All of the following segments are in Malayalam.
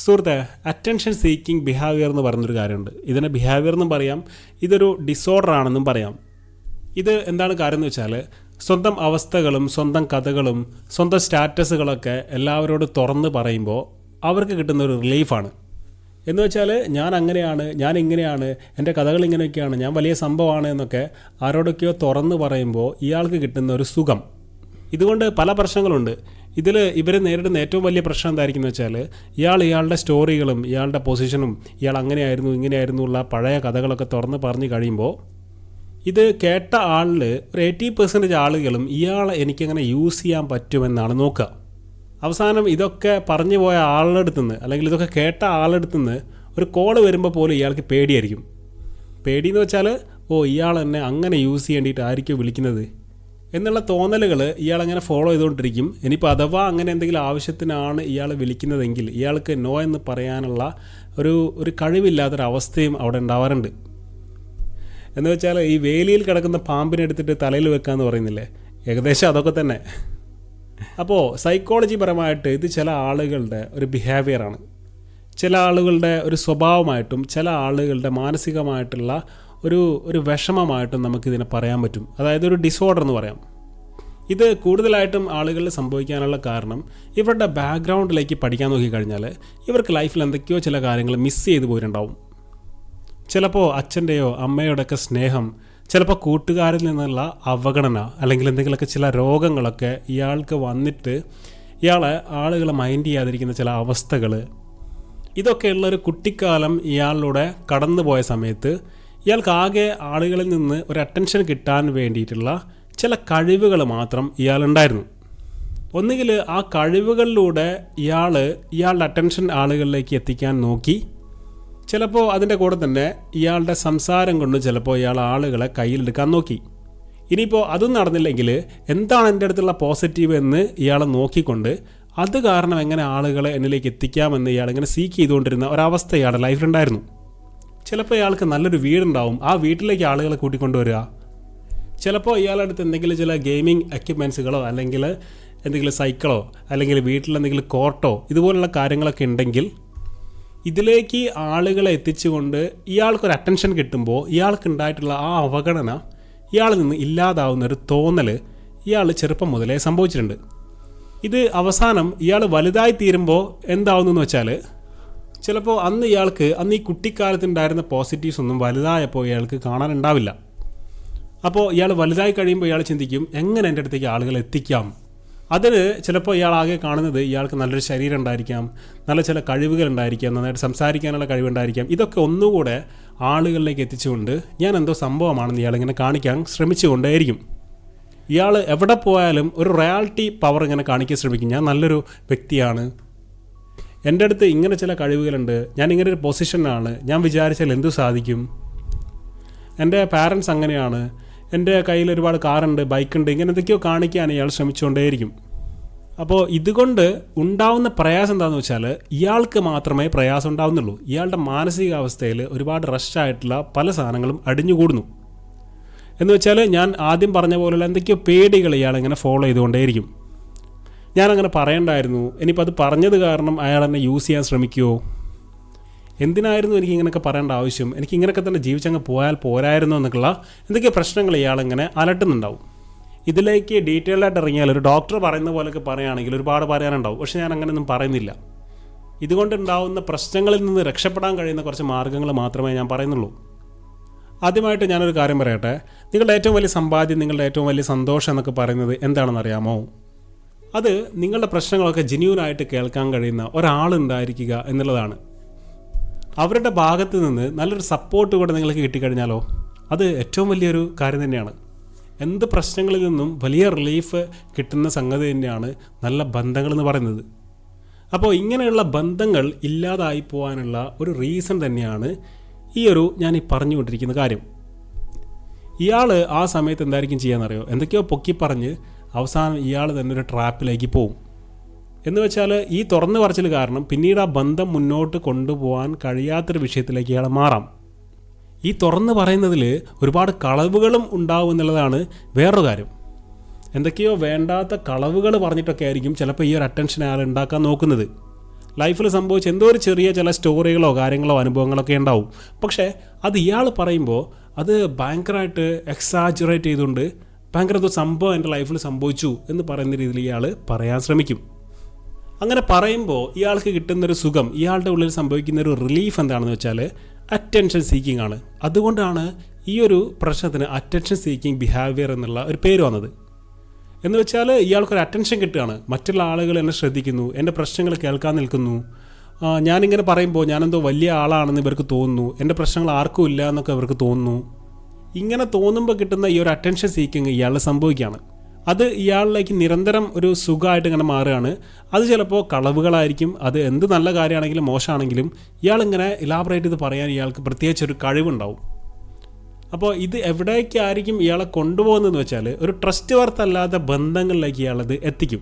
സുഹൃത്തെ, അറ്റൻഷൻ സീക്കിംഗ് ബിഹേവിയർ എന്ന് പറഞ്ഞൊരു കാര്യമുണ്ട്. ഇതിനെ ബിഹേവിയർ എന്നും പറയാം, ഇതൊരു ഡിസോർഡർ ആണെന്നും പറയാം. ഇത് എന്താണ് കാര്യം എന്ന് വെച്ചാൽ, സ്വന്തം അവസ്ഥകളും സ്വന്തം കഥകളും സ്വന്തം സ്റ്റാറ്റസുകളൊക്കെ എല്ലാവരോടും തുറന്ന് പറയുമ്പോൾ അവർക്ക് കിട്ടുന്ന ഒരു റിലീഫാണ്. എന്ന് വെച്ചാൽ ഞാൻ അങ്ങനെയാണ്, ഞാൻ ഇങ്ങനെയാണ്, എൻ്റെ കഥകൾ ഇങ്ങനെയൊക്കെയാണ്, ഞാൻ വലിയ സംഭവമാണ് എന്നൊക്കെ ആരോടൊക്കെയോ തുറന്ന് പറയുമ്പോൾ ഇയാൾക്ക് കിട്ടുന്ന ഒരു സുഖം. ഇതുകൊണ്ട് പല പ്രശ്നങ്ങളുണ്ട്. ഇതിൽ ഇവർ നേരിടുന്ന ഏറ്റവും വലിയ പ്രശ്നം എന്തായിരിക്കും എന്ന് വെച്ചാൽ, ഇയാളുടെ സ്റ്റോറികളും ഇയാളുടെ പൊസിഷനും ഇയാൾ അങ്ങനെയായിരുന്നു ഇങ്ങനെയായിരുന്നു ഉള്ള പഴയ കഥകളൊക്കെ തുറന്ന് പറഞ്ഞു കഴിയുമ്പോൾ ഇത് കേട്ട ആളിൽ ഒരു 80% ആളുകളും ഇയാളെ എനിക്കങ്ങനെ യൂസ് ചെയ്യാൻ പറ്റുമെന്നാണ് നോക്കുക. അവസാനം ഇതൊക്കെ പറഞ്ഞു പോയ ആളുടെ അടുത്തുനിന്ന്, അല്ലെങ്കിൽ ഇതൊക്കെ കേട്ട ആളുടെ അടുത്തുനിന്ന് ഒരു കോള് വരുമ്പോൾ പോലും ഇയാൾക്ക് പേടിയായിരിക്കും. പേടിയെന്ന് വെച്ചാൽ, ഇയാൾ എന്നെ അങ്ങനെ യൂസ് ചെയ്യേണ്ടിയിട്ടായിരിക്കും വിളിക്കുന്നത് എന്നുള്ള തോന്നലുകൾ ഇയാളങ്ങനെ ഫോളോ ചെയ്തുകൊണ്ടിരിക്കും. ഇനിയിപ്പോൾ അഥവാ അങ്ങനെ എന്തെങ്കിലും ആവശ്യത്തിനാണ് ഇയാൾ വിളിക്കുന്നതെങ്കിൽ ഇയാൾക്ക് നോ എന്ന് പറയാനുള്ള ഒരു കഴിവില്ലാത്തൊരവസ്ഥയും അവിടെ ഉണ്ടാവാറുണ്ട്. എന്ന് വെച്ചാൽ ഈ വേലിയിൽ കിടക്കുന്ന പാമ്പിനെ എടുത്തിട്ട് തലയിൽ വെക്കാമെന്ന് പറയുന്നില്ലേ, ഏകദേശം അതൊക്കെ തന്നെ. അപ്പോൾ സൈക്കോളജി പരമായിട്ട് ഇത് ചില ആളുകളുടെ ഒരു ബിഹേവിയറാണ്, ചില ആളുകളുടെ ഒരു സ്വഭാവമായിട്ടും ചില ആളുകളുടെ മാനസികമായിട്ടുള്ള ഒരു വിഷമമായിട്ടും നമുക്കിതിനെ പറയാൻ പറ്റും. അതായത് ഒരു ഡിസോർഡർ എന്ന് പറയാം. ഇത് കൂടുതലായിട്ടും ആളുകളിൽ സംഭവിക്കാനുള്ള കാരണം ഇവരുടെ ബാക്ക്ഗ്രൗണ്ടിലേക്ക് പഠിക്കാൻ നോക്കിക്കഴിഞ്ഞാൽ ഇവർക്ക് ലൈഫിൽ എന്തൊക്കെയോ ചില കാര്യങ്ങൾ മിസ് ചെയ്ത് പോയിട്ടുണ്ടാവും. ചിലപ്പോൾ അച്ഛൻ്റെയോ അമ്മയോടൊക്കെ സ്നേഹം, ചിലപ്പോൾ കൂട്ടുകാരിൽ നിന്നുള്ള അവഗണന, അല്ലെങ്കിൽ എന്തെങ്കിലുമൊക്കെ ചില രോഗങ്ങളൊക്കെ ഇയാൾക്ക് വന്നിട്ട് ആളുകളെ മൈൻഡ് ചെയ്യാതിരിക്കുന്ന ചില അവസ്ഥകൾ, ഇതൊക്കെയുള്ളൊരു കുട്ടിക്കാലം ഇയാളിലൂടെ കടന്നു പോയ സമയത്ത് ഇയാൾക്ക് ആകെ ആളുകളിൽ നിന്ന് ഒരു അറ്റൻഷൻ കിട്ടാൻ വേണ്ടിയിട്ടുള്ള ചില കഴിവുകൾ മാത്രം ഇയാളുണ്ടായിരുന്നു. ഒന്നുകിൽ ആ കഴിവുകളിലൂടെ ഇയാളുടെ അറ്റൻഷൻ ആളുകളിലേക്ക് എത്തിക്കാൻ നോക്കി, ചിലപ്പോൾ അതിൻ്റെ കൂടെ തന്നെ ഇയാളുടെ സംസാരം കൊണ്ട് ചിലപ്പോൾ ഇയാൾ ആളുകളെ കയ്യിലെടുക്കാൻ നോക്കി. ഇനിയിപ്പോൾ അതും നടന്നില്ലെങ്കിൽ എന്താണ് എൻ്റെ അടുത്തുള്ള പോസിറ്റീവ് എന്ന് ഇയാളെ നോക്കിക്കൊണ്ട് അത് കാരണം എങ്ങനെ ആളുകളെ എന്നിലേക്ക് എത്തിക്കാമെന്ന് ഇയാളിങ്ങനെ സീക്ക് ചെയ്തുകൊണ്ടിരുന്ന ഒരവസ്ഥ ഇയാളുടെ ലൈഫിലുണ്ടായിരുന്നു. ചിലപ്പോൾ ഇയാൾക്ക് നല്ലൊരു വീടുണ്ടാവും, ആ വീട്ടിലേക്ക് ആളുകളെ കൂട്ടിക്കൊണ്ടുവരിക. ചിലപ്പോൾ ഇയാളുടെ അടുത്ത് എന്തെങ്കിലും ചില ഗെയിമിംഗ് എക്യുപ്മെൻറ്റ്സുകളോ അല്ലെങ്കിൽ എന്തെങ്കിലും സൈക്കിളോ അല്ലെങ്കിൽ വീട്ടിലെന്തെങ്കിലും കോർട്ടോ ഇതുപോലുള്ള കാര്യങ്ങളൊക്കെ ഉണ്ടെങ്കിൽ ഇതിലേക്ക് ആളുകളെ എത്തിച്ചുകൊണ്ട് ഇയാൾക്കൊരു അറ്റൻഷൻ കിട്ടുമ്പോൾ ഇയാൾക്കുണ്ടായിട്ടുള്ള ആ അവഗണന ഇയാളിൽ നിന്ന് ഇല്ലാതാവുന്നൊരു തോന്നൽ ഇയാൾ ചെറുപ്പം മുതലേ സംഭവിച്ചിട്ടുണ്ട്. ഇത് അവസാനം ഇയാൾ വലുതായി തീരുമ്പോൾ എന്താവുന്നെന്ന് വെച്ചാൽ, ചിലപ്പോൾ അന്ന് ഈ കുട്ടിക്കാലത്തുണ്ടായിരുന്ന പോസിറ്റീവ്സ് ഒന്നും വലുതായപ്പോൾ ഇയാൾക്ക് കാണാനുണ്ടാവില്ല. അപ്പോൾ ഇയാൾ വലുതായി കഴിയുമ്പോൾ ഇയാൾ ചിന്തിക്കും, എങ്ങനെ എൻ്റെ അടുത്തേക്ക് ആളുകളെ എത്തിക്കാം. അതിന് ചിലപ്പോൾ ഇയാളാകെ കാണുന്നത് ഇയാൾക്ക് നല്ലൊരു ശരീരം ഉണ്ടായിരിക്കാം, നല്ല ചില കഴിവുകൾ ഉണ്ടായിരിക്കാം, നന്നായിട്ട് സംസാരിക്കാനുള്ള കഴിവുണ്ടായിരിക്കാം. ഇതൊക്കെ ഒന്നുകൂടെ ആളുകളിലേക്ക് എത്തിച്ചുകൊണ്ട് ഞാൻ എന്തോ സംഭവമാണെന്ന് ഇയാളിങ്ങനെ കാണിക്കാൻ ശ്രമിച്ചുകൊണ്ടേയിരിക്കും. ഇയാൾ എവിടെ പോയാലും ഒരു റിയാലിറ്റി പവർ ഇങ്ങനെ കാണിക്കാൻ ശ്രമിക്കും. ഞാൻ നല്ലൊരു വ്യക്തിയാണ്, എൻ്റെ അടുത്ത് ഇങ്ങനെ ചില കഴിവുകളുണ്ട്, ഞാൻ ഇങ്ങനെ ഒരു പൊസിഷനാണ്, ഞാൻ വിചാരിച്ചാൽ എന്തു സാധിക്കും, എൻ്റെ പാരൻസ് അങ്ങനെയാണ്, എൻ്റെ കയ്യിൽ ഒരുപാട് കാറുണ്ട്, ബൈക്കുണ്ട്, ഇങ്ങനെ എന്തൊക്കെയോ കാണിക്കാൻ ഇയാൾ ശ്രമിച്ചുകൊണ്ടേയിരിക്കും. അപ്പോൾ ഇതുകൊണ്ട് ഉണ്ടാവുന്ന പ്രയാസം എന്താണെന്ന് വെച്ചാൽ, ഇയാൾക്ക് മാത്രമേ പ്രയാസം ഉണ്ടാവുന്നുള്ളൂ. ഇയാളുടെ മാനസികാവസ്ഥയിൽ ഒരുപാട് റഷായിട്ടുള്ള പല സാധനങ്ങളും അടിഞ്ഞുകൂടുന്നു. എന്ന് വെച്ചാൽ ഞാൻ ആദ്യം പറഞ്ഞ പോലുള്ള എന്തൊക്കെയോ പേടികൾ ഇയാളിങ്ങനെ ഫോളോ ചെയ്തുകൊണ്ടേയിരിക്കും. ഞാനങ്ങനെ പറയണ്ടായിരുന്നു, ഇനിയിപ്പോൾ അത് പറഞ്ഞത് കാരണം അയാൾ എന്നെ യൂസ് ചെയ്യാൻ ശ്രമിക്കുമോ, എന്തിനായിരുന്നു എനിക്കിങ്ങനെയൊക്കെ പറയേണ്ട ആവശ്യം, എനിക്കിങ്ങനെയൊക്കെ തന്നെ ജീവിച്ചങ്ങ് പോയാൽ പോരായിരുന്നു എന്നൊക്കെയുള്ള എന്തൊക്കെയോ പ്രശ്നങ്ങൾ ഇയാളിങ്ങനെ അലട്ടുന്നുണ്ടാവും. ഇതിലേക്ക് ഡീറ്റെയിൽഡായിട്ട് ഇറങ്ങിയാൽ ഒരു ഡോക്ടർ പറയുന്ന പോലെയൊക്കെ പറയുകയാണെങ്കിൽ ഒരുപാട് പറയാനുണ്ടാവും. പക്ഷേ ഞാൻ അങ്ങനെയൊന്നും പറയുന്നില്ല. ഇതുകൊണ്ടുണ്ടാവുന്ന പ്രശ്നങ്ങളിൽ നിന്ന് രക്ഷപ്പെടാൻ കഴിയുന്ന കുറച്ച് മാർഗ്ഗങ്ങൾ മാത്രമേ ഞാൻ പറയുന്നുള്ളൂ. ആദ്യമായിട്ട് ഞാനൊരു കാര്യം പറയട്ടെ. നിങ്ങളുടെ ഏറ്റവും വലിയ സമ്പാദ്യം, നിങ്ങളുടെ ഏറ്റവും വലിയ സന്തോഷം എന്നൊക്കെ പറയുന്നത് എന്താണെന്ന് അറിയാമോ? അത് നിങ്ങളുടെ പ്രശ്നങ്ങളൊക്കെ ജെന്യൂനായിട്ട് കേൾക്കാൻ കഴിയുന്ന ഒരാളുണ്ടായിരിക്കുക എന്നുള്ളതാണ്. അവരുടെ ഭാഗത്ത് നിന്ന് നല്ലൊരു സപ്പോർട്ട് കൂടെ നിങ്ങൾക്ക് കിട്ടിക്കഴിഞ്ഞാലോ, അത് ഏറ്റവും വലിയൊരു കാര്യം തന്നെയാണ്. എന്ത് പ്രശ്നങ്ങളിൽ നിന്നും വലിയ റിലീഫ് കിട്ടുന്ന സംഗതി തന്നെയാണ് നല്ല ബന്ധങ്ങളെന്ന് പറയുന്നത്. അപ്പോൾ ഇങ്ങനെയുള്ള ബന്ധങ്ങൾ ഇല്ലാതായി പോകാനുള്ള ഒരു റീസൺ തന്നെയാണ് ഞാൻ പറഞ്ഞുകൊണ്ടിരിക്കുന്ന കാര്യം. ഇയാൾ ആ സമയത്ത് എന്തായിരിക്കും ചെയ്യാന്നറിയോ, എന്തൊക്കെയോ പൊക്കി പറഞ്ഞ് അവസാനം ഇയാൾ തന്നെ ഒരു ട്രാപ്പിലേക്ക് പോവും. എന്ന് വെച്ചാൽ ഈ തുറന്നു പറച്ചിൽ കാരണം പിന്നീട് ആ ബന്ധം മുന്നോട്ട് കൊണ്ടുപോകാൻ കഴിയാത്തൊരു വിഷയത്തിലേക്ക് ഇയാൾ മാറാം. ഈ തുറന്ന് പറയുന്നതിൽ ഒരുപാട് കളവുകളും ഉണ്ടാവും എന്നുള്ളതാണ് വേറൊരു കാര്യം. എന്തൊക്കെയോ വേണ്ടാത്ത കളവുകൾ പറഞ്ഞിട്ടൊക്കെ ആയിരിക്കും ചിലപ്പോൾ ഈ ഒരു അറ്റൻഷൻ അയാൾ ഉണ്ടാക്കാൻ നോക്കുന്നത്. ലൈഫിൽ സംഭവിച്ച എന്തോ ഒരു ചെറിയ ചില സ്റ്റോറികളോ കാര്യങ്ങളോ അനുഭവങ്ങളൊക്കെ ഉണ്ടാവും. പക്ഷേ അത് ഇയാൾ പറയുമ്പോൾ അത് ഭയങ്കരമായിട്ട് എക്സാജറേറ്റ് ചെയ്തുകൊണ്ട് ഭയങ്കര എന്തോ സംഭവം എൻ്റെ ലൈഫിൽ സംഭവിച്ചു എന്ന് പറയുന്ന രീതിയിൽ ഇയാൾ പറയാൻ ശ്രമിക്കും. അങ്ങനെ പറയുമ്പോൾ ഇയാൾക്ക് കിട്ടുന്നൊരു സുഖം, ഇയാളുടെ ഉള്ളിൽ സംഭവിക്കുന്ന ഒരു റിലീഫ് എന്താണെന്ന് വെച്ചാൽ അറ്റൻഷൻ സീക്കിംഗ് ആണ്. അതുകൊണ്ടാണ് ഈ ഒരു പ്രശ്നത്തിന് അറ്റൻഷൻ സീക്കിംഗ് ബിഹേവിയർ എന്നുള്ള ഒരു പേര് വന്നത്. എന്ന് വെച്ചാൽ ഇയാൾക്കൊരു അറ്റൻഷൻ കിട്ടുകയാണ്. മറ്റുള്ള ആളുകൾ എന്നെ ശ്രദ്ധിക്കുന്നു, എൻ്റെ പ്രശ്നങ്ങൾ കേൾക്കാൻ നിൽക്കുന്നു, ഞാനിങ്ങനെ പറയുമ്പോൾ ഞാനെന്തോ വലിയ ആളാണെന്ന് ഇവർക്ക് തോന്നുന്നു, എൻ്റെ പ്രശ്നങ്ങൾ ആർക്കും ഇല്ല എന്നൊക്കെ ഇവർക്ക് തോന്നുന്നു. ഇങ്ങനെ തോന്നുമ്പോൾ കിട്ടുന്ന ഈ ഒരു അറ്റൻഷൻ സീക്കിങ് ഇയാൾ സംഭവിക്കുകയാണ്. അത് ഇയാളിലേക്ക് നിരന്തരം ഒരു സുഖമായിട്ട് ഇങ്ങനെ മാറുകയാണ്. അത് ചിലപ്പോൾ കളവുകളായിരിക്കും, അത് എന്ത് നല്ല കാര്യമാണെങ്കിലും മോശമാണെങ്കിലും ഇയാളിങ്ങനെ ഇലാബറേറ്റ് ചെയ്ത് പറയാൻ ഇയാൾക്ക് പ്രത്യേകിച്ചൊരു കഴിവുണ്ടാവും. അപ്പോൾ ഇത് എവിടേക്കായിരിക്കും ഇയാളെ കൊണ്ടുപോകുന്നതെന്ന് വെച്ചാൽ ഒരു ട്രസ്റ്റ് വರ್ತല്ലാത്ത ബന്ധങ്ങളിലേക്ക് ഇയാളത് എത്തിക്കും.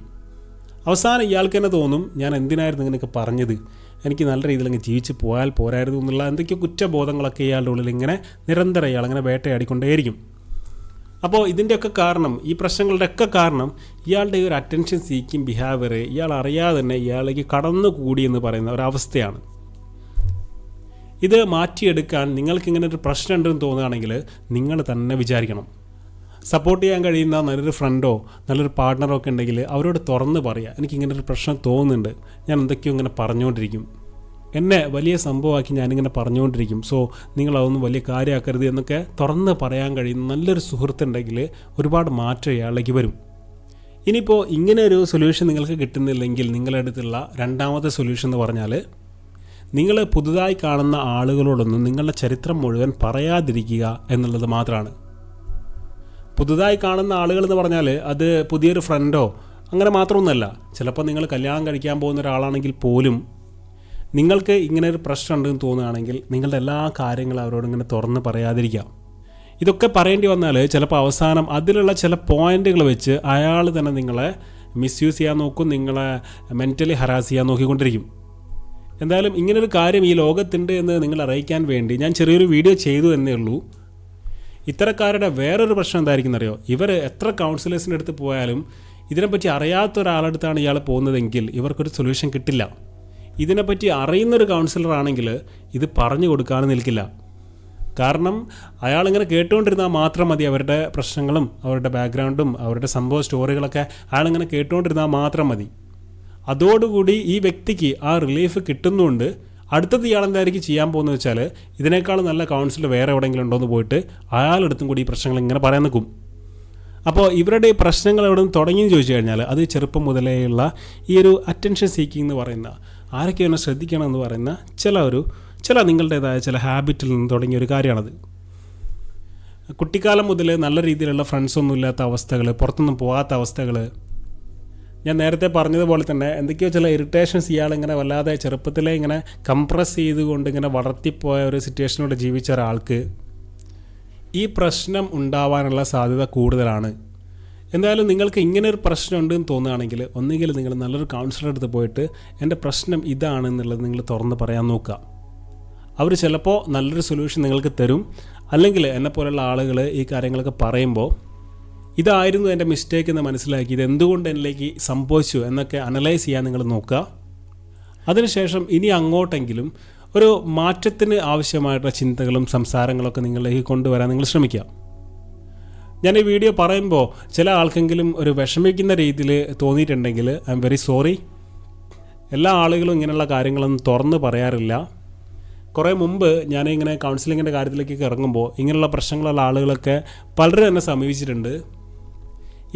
അവസാനം ഇയാൾക്ക് തന്നെ തോന്നും, ഞാൻ എന്തിനായിരുന്നു ഇങ്ങനെയൊക്കെ പറഞ്ഞത്, എനിക്ക് നല്ല രീതിയിൽ അങ്ങ് ജീവിച്ച് പോയാൽ പോരായിരുന്നു എന്നുള്ള എന്തൊക്കെയോ കുറ്റബോധങ്ങളൊക്കെ ഇയാളുടെ ഉള്ളിൽ ഇങ്ങനെ നിരന്തരം ഇയാളിങ്ങനെ വേട്ടയാടിക്കൊണ്ടേയിരിക്കും. അപ്പോൾ ഇതിൻ്റെയൊക്കെ കാരണം, ഈ പ്രശ്നങ്ങളുടെയൊക്കെ കാരണം ഇയാളുടെ ഈ ഒരു അറ്റൻഷൻ സീക്കിങ് ബിഹേവിയർ ഇയാൾ അറിയാതെ തന്നെ ഇയാളേക്ക് കടന്നുകൂടി എന്ന് പറയുന്ന ഒരവസ്ഥയാണ്. ഇത് മാറ്റിയെടുക്കാൻ നിങ്ങൾക്കിങ്ങനെ ഒരു പ്രശ്നം ഉണ്ടെന്ന് തോന്നുകയാണെങ്കിൽ നിങ്ങൾ തന്നെ വിചാരിക്കണം. സപ്പോർട്ട് ചെയ്യാൻ കഴിയുന്ന നല്ലൊരു ഫ്രണ്ടോ നല്ലൊരു പാർട്ട്ണറോ ഒക്കെ ഉണ്ടെങ്കിൽ അവരോട് തുറന്ന് പറയുക, എനിക്കിങ്ങനെ ഒരു പ്രശ്നം തോന്നുന്നുണ്ട്, ഞാൻ എന്തൊക്കെയോ ഇങ്ങനെ പറഞ്ഞുകൊണ്ടിരിക്കും, എന്നെ വലിയ സംഭവമാക്കി ഞാനിങ്ങനെ പറഞ്ഞുകൊണ്ടിരിക്കും, സോ നിങ്ങളതൊന്നും വലിയ കാര്യമാക്കരുത് എന്നൊക്കെ തുറന്ന് പറയാൻ കഴിയുന്ന നല്ലൊരു സുഹൃത്തുണ്ടെങ്കിൽ ഒരുപാട് മാറ്റം ഇയാളിലേക്ക് വരും. ഇനിയിപ്പോൾ ഇങ്ങനെ ഒരു സൊല്യൂഷൻ നിങ്ങൾക്ക് കിട്ടുന്നില്ലെങ്കിൽ നിങ്ങളുടെ അടുത്തുള്ള രണ്ടാമത്തെ സൊല്യൂഷൻ എന്ന് പറഞ്ഞാൽ, നിങ്ങൾ പുതുതായി കാണുന്ന ആളുകളോടൊന്നും നിങ്ങളുടെ ചരിത്രം മുഴുവൻ പറയാതിരിക്കുക എന്നുള്ളത് മാത്രമാണ്. പുതുതായി കാണുന്ന ആളുകൾ എന്ന് പറഞ്ഞാൽ അത് പുതിയൊരു ഫ്രണ്ടോ അങ്ങനെ മാത്രമൊന്നുമല്ല. ചിലപ്പോൾ നിങ്ങൾ കല്യാണം കഴിക്കാൻ പോകുന്ന ഒരാളാണെങ്കിൽ പോലും നിങ്ങൾക്ക് ഇങ്ങനെ ഒരു പ്രശ്നം ഉണ്ടെന്ന് തോന്നുകയാണെങ്കിൽ നിങ്ങളുടെ എല്ലാ കാര്യങ്ങളും അവരോട് ഇങ്ങനെ തുറന്ന് പറയാതിരിക്കാം. ഇതൊക്കെ പറയേണ്ടി വന്നാൽ ചിലപ്പോൾ അവസാനം അതിലുള്ള ചില പോയിന്റുകൾ വെച്ച് അയാൾ തന്നെ നിങ്ങളെ മിസ്യൂസ് ചെയ്യാൻ നോക്കും, നിങ്ങളെ മെൻ്റലി ഹറാസ് ചെയ്യാൻ നോക്കിക്കൊണ്ടിരിക്കും. എന്തായാലും ഇങ്ങനൊരു കാര്യം ഈ ലോകത്തുണ്ട് എന്ന് നിങ്ങൾ അറിയിക്കാൻ വേണ്ടി ഞാൻ ചെറിയൊരു വീഡിയോ ചെയ്തു എന്നേ ഉള്ളൂ. ഇത്തരക്കാരുടെ വേറൊരു പ്രശ്നം എന്തായിരിക്കും അറിയോ, ഇവർ എത്ര കൗൺസിലേഴ്സിൻ്റെ അടുത്ത് പോയാലും ഇതിനെപ്പറ്റി അറിയാത്ത ഒരാളടുത്താണ് ഇയാൾ പോകുന്നതെങ്കിൽ ഇവർക്കൊരു സൊല്യൂഷൻ കിട്ടില്ല. ഇതിനെപ്പറ്റി അറിയുന്നൊരു കൗൺസിലർ ആണെങ്കിൽ ഇത് പറഞ്ഞു കൊടുക്കാനും നിൽക്കില്ല. കാരണം അയാളിങ്ങനെ കേട്ടുകൊണ്ടിരുന്നാൽ മാത്രം മതി, അവരുടെ പ്രശ്നങ്ങളും അവരുടെ ബാക്ക്ഗ്രൗണ്ടും അവരുടെ സംഭവ സ്റ്റോറികളൊക്കെ അയാളിങ്ങനെ കേട്ടുകൊണ്ടിരുന്നാൽ മാത്രം മതി. അതോടുകൂടി ഈ വ്യക്തിക്ക് ആ റിലീഫ് കിട്ടുന്നുണ്ട്. അടുത്തത് ഇയാൾ എന്തായിരിക്കും ചെയ്യാൻ പോകുന്നത് വെച്ചാൽ ഇതിനേക്കാൾ നല്ല കൗൺസിലർ വേറെ എവിടെയെങ്കിലും ഉണ്ടോ എന്ന് പോയിട്ട് അയാളെടുത്തും കൂടി ഈ പ്രശ്നങ്ങൾ ഇങ്ങനെ പറയാൻ നിൽക്കും. അപ്പോൾ ഇവരുടെ ഈ പ്രശ്നങ്ങൾ എവിടെ നിന്ന് തുടങ്ങിയെന്ന് ചോദിച്ചു കഴിഞ്ഞാൽ അത് ചെറുപ്പം മുതലേയുള്ള ഈ ഒരു അറ്റൻഷൻ സീക്കിംഗ് എന്ന് പറയുന്ന, ആരൊക്കെയാണ് ശ്രദ്ധിക്കണം എന്ന് പറയുന്ന ചില നിങ്ങളുടേതായ ചില ഹാബിറ്റിൽ നിന്ന് തുടങ്ങിയ ഒരു കാര്യമാണത്. കുട്ടിക്കാലം മുതൽ നല്ല രീതിയിലുള്ള ഫ്രണ്ട്സൊന്നും ഇല്ലാത്ത അവസ്ഥകൾ, പുറത്തൊന്നും പോകാത്ത അവസ്ഥകൾ, ഞാൻ നേരത്തെ പറഞ്ഞതുപോലെ തന്നെ എന്തൊക്കെയോ ചില ഇറിറ്റേഷൻസ് ഇയാളിങ്ങനെ വല്ലാതെ ചെറുപ്പത്തിലേ ഇങ്ങനെ കംപ്രസ് ചെയ്തുകൊണ്ട് ഇങ്ങനെ വളർത്തിപ്പോയ ഒരു സിറ്റുവേഷനോട് ജീവിച്ച ഒരാൾക്ക് ഈ പ്രശ്നം ഉണ്ടാവാനുള്ള സാധ്യത കൂടുതലാണ്. എന്തായാലും നിങ്ങൾക്ക് ഇങ്ങനെ ഒരു പ്രശ്നം ഉണ്ടെന്ന് തോന്നുകയാണെങ്കിൽ ഒന്നുകിൽ നിങ്ങൾ നല്ലൊരു കൗൺസിലർ അടുത്ത് പോയിട്ട് എൻ്റെ പ്രശ്നം ഇതാണെന്നുള്ളത് നിങ്ങൾ തുറന്ന് പറയാൻ നോക്കുക. അവർ ചിലപ്പോൾ നല്ലൊരു സൊല്യൂഷൻ നിങ്ങൾക്ക് തരും. അല്ലെങ്കിൽ എന്നെപ്പോലുള്ള ആളുകൾ ഈ കാര്യങ്ങളൊക്കെ പറയുമ്പോൾ ഇതായിരുന്നു എൻ്റെ മിസ്റ്റേക്ക് എന്ന് മനസ്സിലാക്കി ഇതെന്തുകൊണ്ട് എന്നിലേക്ക് സംഭവിച്ചു എന്നൊക്കെ അനലൈസ് ചെയ്യാൻ നിങ്ങൾ നോക്കുക. അതിനുശേഷം ഇനി അങ്ങോട്ടെങ്കിലും ഒരു മാറ്റത്തിന് ആവശ്യമായിട്ടുള്ള ചിന്തകളും സംസാരങ്ങളൊക്കെ നിങ്ങളിലേക്ക് കൊണ്ടുവരാൻ നിങ്ങൾ ശ്രമിക്കുക. ഞാൻ ഈ വീഡിയോ പറയുമ്പോൾ ചില ആൾക്കെങ്കിലും ഒരു വിഷമിക്കുന്ന രീതിയിൽ തോന്നിയിട്ടുണ്ടെങ്കിൽ ഐ എം വെരി സോറി. എല്ലാ ആളുകളും ഇങ്ങനെയുള്ള കാര്യങ്ങളൊന്നും തുറന്ന് പറയാറില്ല. കുറേ മുമ്പ് ഞാനിങ്ങനെ കൗൺസിലിങ്ങിൻ്റെ കാര്യത്തിലേക്കൊക്കെ ഇറങ്ങുമ്പോൾ ഇങ്ങനെയുള്ള പ്രശ്നങ്ങളുള്ള ആളുകളൊക്കെ പലരും എന്നെ സമീപിച്ചിട്ടുണ്ട്.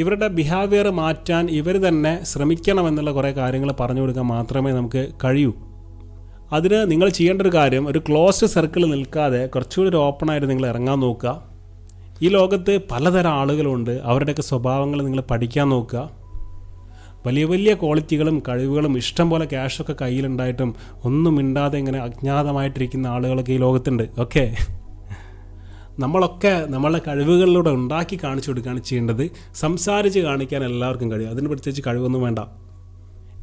ഇവരുടെ ബിഹേവിയർ മാറ്റാൻ ഇവർ തന്നെ ശ്രമിക്കണമെന്നുള്ള കുറേ കാര്യങ്ങൾ പറഞ്ഞു കൊടുക്കാൻ മാത്രമേ നമുക്ക് കഴിയൂ. അതിന് നിങ്ങൾ ചെയ്യേണ്ട ഒരു കാര്യം, ഒരു ക്ലോസ്ഡ് സർക്കിളിൽ നിൽക്കാതെ കുറച്ചുകൂടി ഒരു ഓപ്പണായിട്ട് നിങ്ങൾ ഇറങ്ങാൻ നോക്കുക. ഈ ലോകത്ത് പലതരം ആളുകളുണ്ട്, അവരുടെയൊക്കെ സ്വഭാവങ്ങൾ നിങ്ങൾ പഠിക്കാൻ നോക്കുക. വലിയ വലിയ ക്വാളിറ്റികളും കഴിവുകളും ഇഷ്ടം പോലെ ക്യാഷൊക്കെ കയ്യിലുണ്ടായിട്ടും ഒന്നും മിണ്ടാതെ ഇങ്ങനെ അജ്ഞാതമായിട്ടിരിക്കുന്ന ആളുകളൊക്കെ ഈ ലോകത്തുണ്ട്. ഓക്കെ, നമ്മളൊക്കെ നമ്മളുടെ കഴിവുകളിലൂടെ ഉണ്ടാക്കി കാണിച്ചു കൊടുക്കുകയാണ് ചെയ്യേണ്ടത്. സംസാരിച്ച് കാണിക്കാൻ എല്ലാവർക്കും കഴിയും, അതിന് പ്രത്യേകിച്ച് കഴിവൊന്നും വേണ്ട.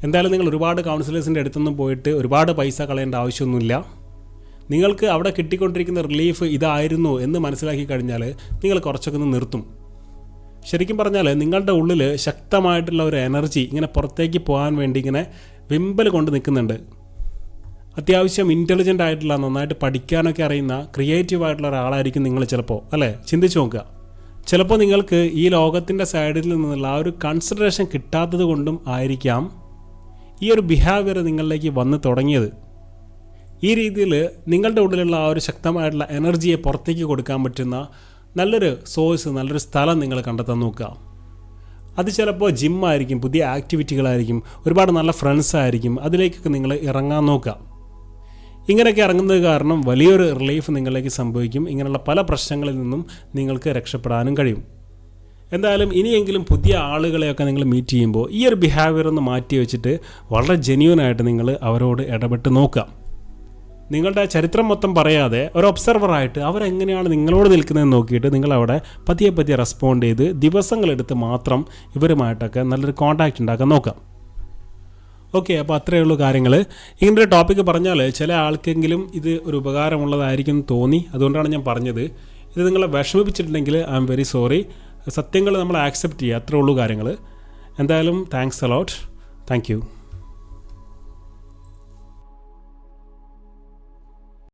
എന്തായാലും നിങ്ങൾ ഒരുപാട് കൗൺസിലേഴ്സിൻ്റെ അടുത്തൊന്നും പോയിട്ട് ഒരുപാട് പൈസ കളയേണ്ട ആവശ്യമൊന്നുമില്ല. നിങ്ങൾക്ക് അവിടെ കിട്ടിക്കൊണ്ടിരിക്കുന്ന റിലീഫ് ഇതായിരുന്നു എന്ന് മനസ്സിലാക്കി കഴിഞ്ഞാൽ നിങ്ങൾ കുറച്ചൊക്കെ ഒന്ന് നിർത്തും. ശരിക്കും പറഞ്ഞാൽ നിങ്ങളുടെ ഉള്ളിൽ ശക്തമായിട്ടുള്ള ഒരു എനർജി ഇങ്ങനെ പുറത്തേക്ക് പോകാൻ വേണ്ടി ഇങ്ങനെ വിമ്പൽ കൊണ്ട് നിൽക്കുന്നുണ്ട്. അത്യാവശ്യം ഇൻ്റലിജൻ്റ് ആയിട്ടുള്ള, നന്നായിട്ട് പഠിക്കാനൊക്കെ അറിയുന്ന, ക്രിയേറ്റീവ് ആയിട്ടുള്ള ഒരാളായിരിക്കും നിങ്ങൾ ചിലപ്പോൾ, അല്ലേ? ചിന്തിച്ച് നോക്കുക. ചിലപ്പോൾ നിങ്ങൾക്ക് ഈ ലോകത്തിൻ്റെ സൈഡിൽ നിന്നുള്ള ആ ഒരു കൺസിഡറേഷൻ കിട്ടാത്തത് കൊണ്ടും ആയിരിക്കാം ഈ ഒരു ബിഹേവിയർ നിങ്ങളിലേക്ക് വന്ന് തുടങ്ങിയത്. ഈ രീതിയിൽ നിങ്ങളുടെ ഉള്ളിലുള്ള ആ ഒരു ശക്തമായിട്ടുള്ള എനർജിയെ പുറത്തേക്ക് കൊടുക്കാൻ പറ്റുന്ന നല്ലൊരു സോഴ്സ്, നല്ലൊരു സ്ഥലം നിങ്ങൾ കണ്ടെത്താൻ നോക്കുക. അത് ചിലപ്പോൾ ജിമ്മായിരിക്കും, പുതിയ ആക്ടിവിറ്റികളായിരിക്കും, ഒരുപാട് നല്ല ഫ്രണ്ട്സ് ആയിരിക്കും. അതിലേക്കൊക്കെ നിങ്ങൾ ഇറങ്ങാൻ നോക്കുക. ഇങ്ങനെയൊക്കെ ഇറങ്ങുന്നത് കാരണം വലിയൊരു റിലീഫ് നിങ്ങളിലേക്ക് സംഭവിക്കും. ഇങ്ങനെയുള്ള പല പ്രശ്നങ്ങളിൽ നിന്നും നിങ്ങൾക്ക് രക്ഷപ്പെടാനും കഴിയും. എന്തായാലും ഇനിയെങ്കിലും പുതിയ ആളുകളെയൊക്കെ നിങ്ങൾ മീറ്റ് ചെയ്യുമ്പോൾ ഈ ഒരു ബിഹേവിയർ ഒന്ന് മാറ്റി വെച്ചിട്ട് വളരെ ജെന്യൂനായിട്ട് നിങ്ങൾ അവരോട് ഇടപെട്ട് നോക്കുക. നിങ്ങളുടെ ചരിത്രം മൊത്തം പറയാതെ ഒരു ഒബ്സർവറായിട്ട് അവരെങ്ങനെയാണ് നിങ്ങളോട് നിൽക്കുന്നതെന്ന് നോക്കിയിട്ട് നിങ്ങളവിടെ പതിയെ റെസ്പോണ്ട് ചെയ്ത് ദിവസങ്ങളെടുത്ത് മാത്രം ഇവരുമായിട്ടൊക്കെ നല്ലൊരു കോൺടാക്റ്റ് ഉണ്ടാക്കാൻ നോക്കാം. ഓക്കെ, അപ്പോൾ അത്രയേ ഉള്ളൂ കാര്യങ്ങൾ. ഇങ്ങനൊരു ടോപ്പിക്ക് പറഞ്ഞാൽ ചില ആൾക്കെങ്കിലും ഇത് ഒരു ഉപകാരമുള്ളതായിരിക്കും തോന്നി, അതുകൊണ്ടാണ് ഞാൻ പറഞ്ഞത്. ഇത് നിങ്ങളെ വിഷമിപ്പിച്ചിട്ടുണ്ടെങ്കിൽ ഐ ആം വെരി സോറി. സത്യങ്ങൾ നമ്മൾ ആക്സെപ്റ്റ് ചെയ്യുക, അത്രേ ഉള്ളൂ കാര്യങ്ങൾ. എന്തായാലും താങ്ക്സ് അലോട്ട്. Thank you.